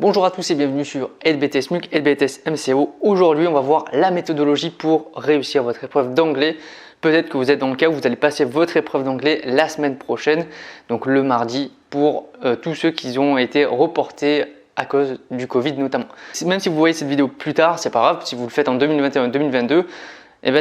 Bonjour à tous et bienvenue sur LBTS MUC, LBTS MCO. Aujourd'hui, on va voir la méthodologie pour réussir votre épreuve d'anglais. Peut-être que vous êtes dans le cas où vous allez passer votre épreuve d'anglais la semaine prochaine, donc le mardi, pour tous ceux qui ont été reportés à cause du Covid notamment. Même si vous voyez cette vidéo plus tard, c'est pas grave, si vous le faites en 2021-2022,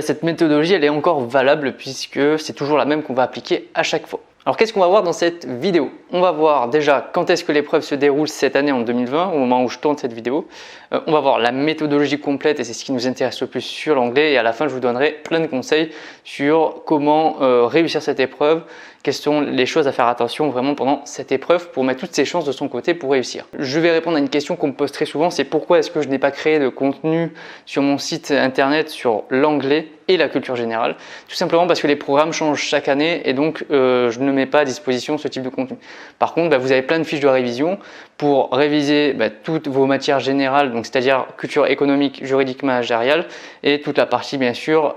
cette méthodologie elle est encore valable puisque c'est toujours la même qu'on va appliquer à chaque fois. Alors qu'est-ce qu'on va voir dans cette vidéo? On va voir déjà quand est-ce que l'épreuve se déroule cette année en 2020, au moment où je tourne cette vidéo. On va voir la méthodologie complète et c'est ce qui nous intéresse le plus sur l'anglais. Et à la fin, je vous donnerai plein de conseils sur comment réussir cette épreuve, quelles sont les choses à faire attention vraiment pendant cette épreuve pour mettre toutes ses chances de son côté pour réussir. Je vais répondre à une question qu'on me pose très souvent, c'est pourquoi est-ce que je n'ai pas créé de contenu sur mon site internet sur l'anglais et la culture générale? Tout simplement parce que les programmes changent chaque année et donc je ne mets pas à disposition ce type de contenu. Par contre, vous avez plein de fiches de révision pour réviser toutes vos matières générales, donc c'est-à-dire culture économique, juridique, managériale et toute la partie bien sûr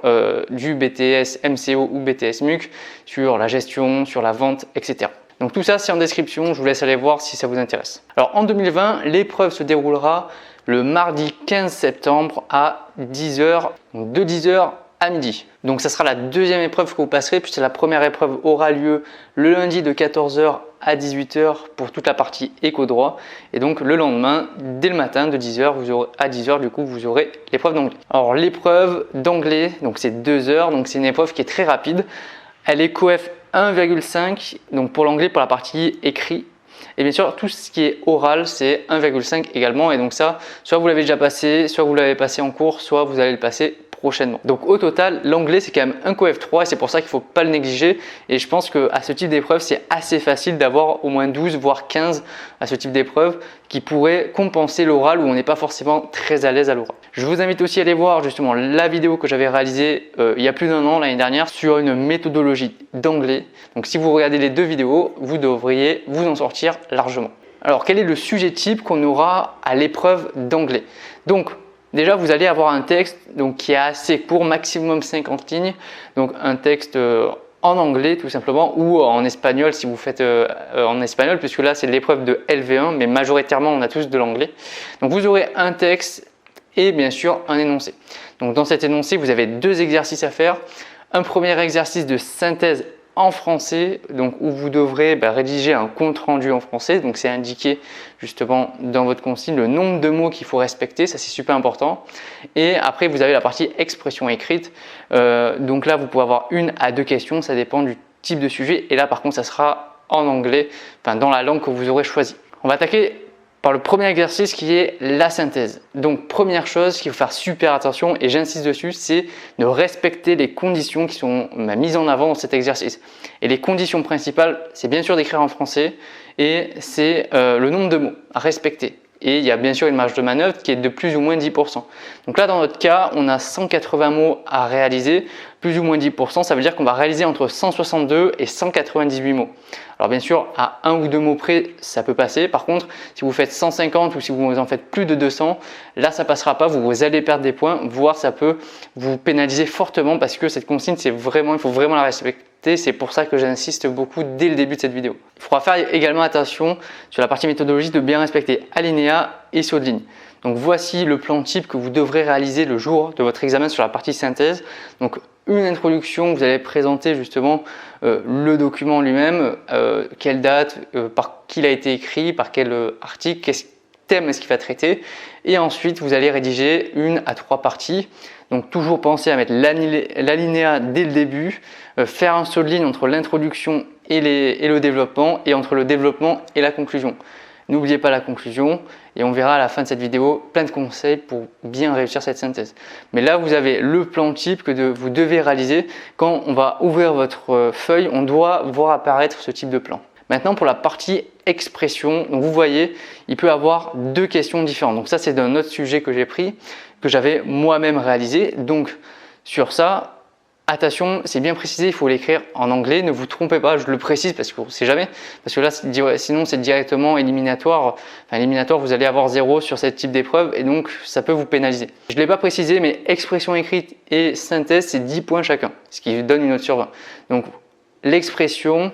du BTS MCO ou BTS MUC sur la gestion, sur la vente, etc. Donc tout ça c'est en description, je vous laisse aller voir si ça vous intéresse. Alors en 2020, l'épreuve se déroulera le mardi 15 septembre à 10h, donc de 10h à midi. Donc ça sera la deuxième épreuve que vous passerez puisque la première épreuve aura lieu le lundi de 14h à 18h pour toute la partie éco-droit et donc le lendemain dès le matin de 10h à 10h du coup vous aurez l'épreuve d'anglais. Alors l'épreuve d'anglais donc c'est 2 heures, donc c'est une épreuve qui est très rapide. Elle est coef 1,5 donc pour l'anglais pour la partie écrit. Et bien sûr, tout ce qui est oral, c'est 1,5 également. Et donc ça, soit vous l'avez déjà passé, soit vous l'avez passé en cours, soit vous allez le passer prochainement. Donc au total, l'anglais, c'est quand même un coef 3 et c'est pour ça qu'il ne faut pas le négliger. Et je pense qu'à ce type d'épreuve, c'est assez facile d'avoir au moins 12, voire 15 à ce type d'épreuve qui pourrait compenser l'oral où on n'est pas forcément très à l'aise à l'oral. Je vous invite aussi à aller voir justement la vidéo que j'avais réalisée il y a plus d'1 an, l'année dernière, sur une méthodologie d'anglais. Donc si vous regardez les deux vidéos, vous devriez vous en sortir largement. Alors quel est le sujet type qu'on aura à l'épreuve d'anglais? Donc déjà vous allez avoir un texte qui est assez court, maximum 50 lignes. Donc un texte en anglais tout simplement ou en espagnol si vous faites en espagnol puisque là c'est l'épreuve de LV1 mais majoritairement on a tous de l'anglais. Donc vous aurez un texte et bien sûr un énoncé. Donc dans cet énoncé vous avez deux exercices à faire. Un premier exercice de synthèse en français, donc où vous devrez rédiger un compte rendu en français, donc c'est indiqué justement dans votre consigne le nombre de mots qu'il faut respecter, ça c'est super important. Et après vous avez la partie expression écrite, donc là vous pouvez avoir 1 à 2 questions, ça dépend du type de sujet et là par contre ça sera en anglais, dans la langue que vous aurez choisie. On va attaquer par le premier exercice qui est la synthèse. Donc première chose qu'il faut faire super attention et j'insiste dessus, c'est de respecter les conditions qui sont mises en avant dans cet exercice. Et les conditions principales, c'est bien sûr d'écrire en français et c'est le nombre de mots à respecter. Et il y a bien sûr une marge de manœuvre qui est de plus ou moins 10%. Donc là dans notre cas, on a 180 mots à réaliser, plus ou moins 10%, ça veut dire qu'on va réaliser entre 162 et 198 mots. Alors bien sûr, à 1 ou 2 mots près, ça peut passer. Par contre, si vous faites 150 ou si vous en faites plus de 200, là ça passera pas, vous allez perdre des points, voire ça peut vous pénaliser fortement parce que cette consigne, il faut vraiment la respecter. C'est pour ça que j'insiste beaucoup dès le début de cette vidéo. Il faudra faire également attention sur la partie méthodologie de bien respecter alinéa et saut de ligne. Donc voici le plan type que vous devrez réaliser le jour de votre examen sur la partie synthèse. Donc une introduction, vous allez présenter justement le document lui-même, quelle date, par qui il a été écrit, par quel article, quel thème est-ce qu'il va traiter. Et ensuite, vous allez rédiger 1 à 3 parties. Donc toujours penser à mettre l'alinéa dès le début, faire un saut de ligne entre l'introduction et le développement et entre le développement et la conclusion. N'oubliez pas la conclusion et on verra à la fin de cette vidéo plein de conseils pour bien réussir cette synthèse. Mais là, vous avez le plan type que vous devez réaliser. Quand on va ouvrir votre feuille, on doit voir apparaître ce type de plan. Maintenant, pour la partie expression, donc vous voyez, il peut y avoir 2 questions différentes. Donc ça, c'est d'un autre sujet que j'ai pris, que j'avais moi-même réalisé. Donc sur ça, attention, c'est bien précisé, il faut l'écrire en anglais, ne vous trompez pas, je le précise parce qu'on ne sait jamais, parce que là sinon c'est directement éliminatoire, éliminatoire vous allez avoir 0 sur ce type d'épreuve et donc ça peut vous pénaliser. Je ne l'ai pas précisé mais expression écrite et synthèse c'est 10 points chacun, ce qui donne une note sur 20. Donc l'expression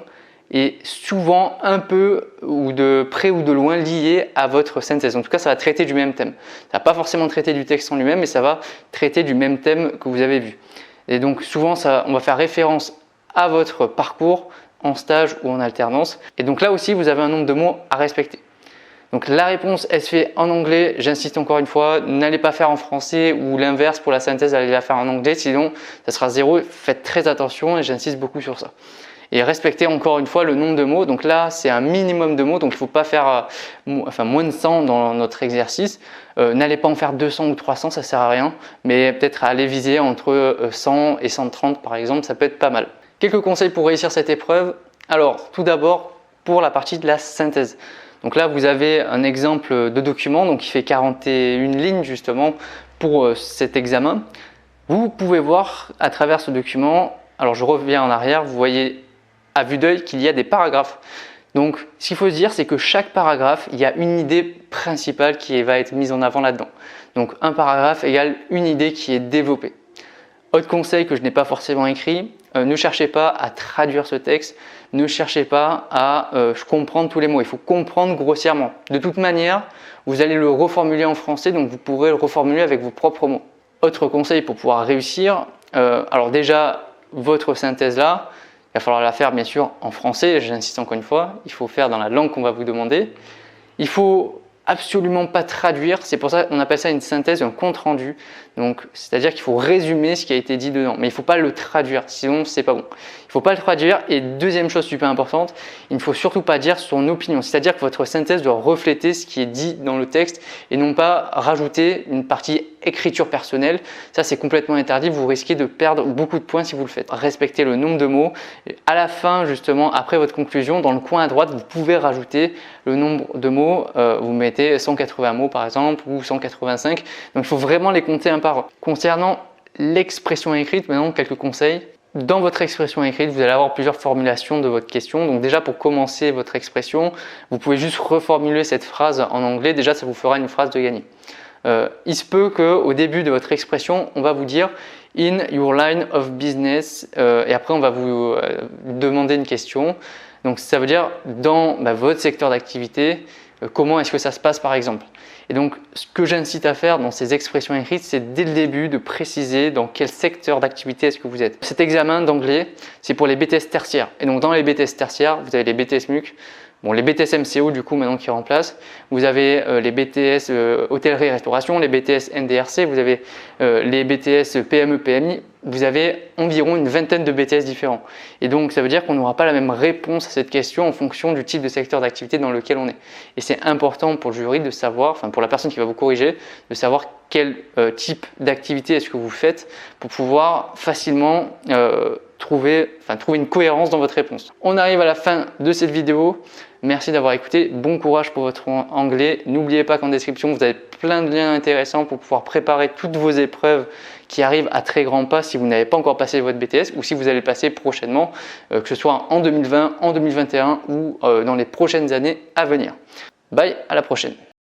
est souvent un peu ou de près ou de loin lié à votre synthèse. En tout cas, ça va traiter du même thème. Ça va pas forcément traiter du texte en lui-même, mais ça va traiter du même thème que vous avez vu. Et donc souvent, on va faire référence à votre parcours en stage ou en alternance. Et donc là aussi, vous avez un nombre de mots à respecter. Donc la réponse, elle se fait en anglais. J'insiste encore une fois, n'allez pas faire en français ou l'inverse pour la synthèse, allez la faire en anglais, sinon ça sera 0. Faites très attention et j'insiste beaucoup sur ça. Et respectez encore une fois le nombre de mots. Donc là, c'est un minimum de mots, donc il ne faut pas faire moins de 100 dans notre exercice. N'allez pas en faire 200 ou 300, ça ne sert à rien, mais peut-être aller viser entre 100 et 130 par exemple, ça peut être pas mal. Quelques conseils pour réussir cette épreuve. Alors, tout d'abord, pour la partie de la synthèse. Donc là, vous avez un exemple de document donc qui fait 41 lignes justement pour cet examen. Vous pouvez voir à travers ce document, alors je reviens en arrière, vous voyez à vue d'œil qu'il y a des paragraphes. Donc, ce qu'il faut se dire, c'est que chaque paragraphe, il y a une idée principale qui va être mise en avant là-dedans. Donc, un paragraphe égale une idée qui est développée. Autre conseil que je n'ai pas forcément écrit, ne cherchez pas à traduire ce texte, ne cherchez pas à comprendre tous les mots, il faut comprendre grossièrement. De toute manière, vous allez le reformuler en français, donc vous pourrez le reformuler avec vos propres mots. Autre conseil pour pouvoir réussir, alors déjà, votre synthèse là, il va falloir la faire bien sûr en français, j'insiste encore une fois, il faut faire dans la langue qu'on va vous demander. Il faut absolument pas traduire, c'est pour ça qu'on appelle ça une synthèse, un compte rendu. Donc, c'est-à-dire qu'il faut résumer ce qui a été dit dedans, mais il ne faut pas le traduire, sinon c'est pas bon. Il ne faut pas le traduire et deuxième chose super importante, il ne faut surtout pas dire son opinion, c'est-à-dire que votre synthèse doit refléter ce qui est dit dans le texte et non pas rajouter une partie écriture personnelle. Ça c'est complètement interdit, vous risquez de perdre beaucoup de points si vous le faites. Respectez le nombre de mots et à la fin justement, après votre conclusion, dans le coin à droite, vous pouvez rajouter le nombre de mots, vous mettez 180 mots par exemple ou 185, donc il faut vraiment les compter un par un. Concernant l'expression écrite, maintenant quelques conseils. Dans votre expression écrite, vous allez avoir plusieurs formulations de votre question. Donc déjà pour commencer votre expression, vous pouvez juste reformuler cette phrase en anglais. Déjà ça vous fera une phrase de gagné. Il se peut qu'au début de votre expression, on va vous dire « in your line of business » et après on va vous demander une question. Donc ça veut dire dans votre secteur d'activité, comment est-ce que ça se passe par exemple. Et donc ce que j'incite à faire dans ces expressions écrites, c'est dès le début de préciser dans quel secteur d'activité est-ce que vous êtes. Cet examen d'anglais, c'est pour les BTS tertiaires. Et donc dans les BTS tertiaires, vous avez les BTS MUC, bon, les BTS MCO du coup maintenant qui remplacent, vous avez les BTS hôtellerie et restauration, les BTS NDRC, vous avez les BTS PME PMI, vous avez environ une vingtaine de BTS différents. Et donc ça veut dire qu'on n'aura pas la même réponse à cette question en fonction du type de secteur d'activité dans lequel on est. Et c'est important pour le jury de savoir, enfin pour la personne qui va vous corriger, de savoir quel type d'activité est-ce que vous faites pour pouvoir facilement trouver une cohérence dans votre réponse. On arrive à la fin de cette vidéo. Merci d'avoir écouté. Bon courage pour votre anglais. N'oubliez pas qu'en description, vous avez plein de liens intéressants pour pouvoir préparer toutes vos épreuves qui arrivent à très grands pas si vous n'avez pas encore passé votre BTS ou si vous allez le passer prochainement, que ce soit en 2020, en 2021 ou dans les prochaines années à venir. Bye, à la prochaine.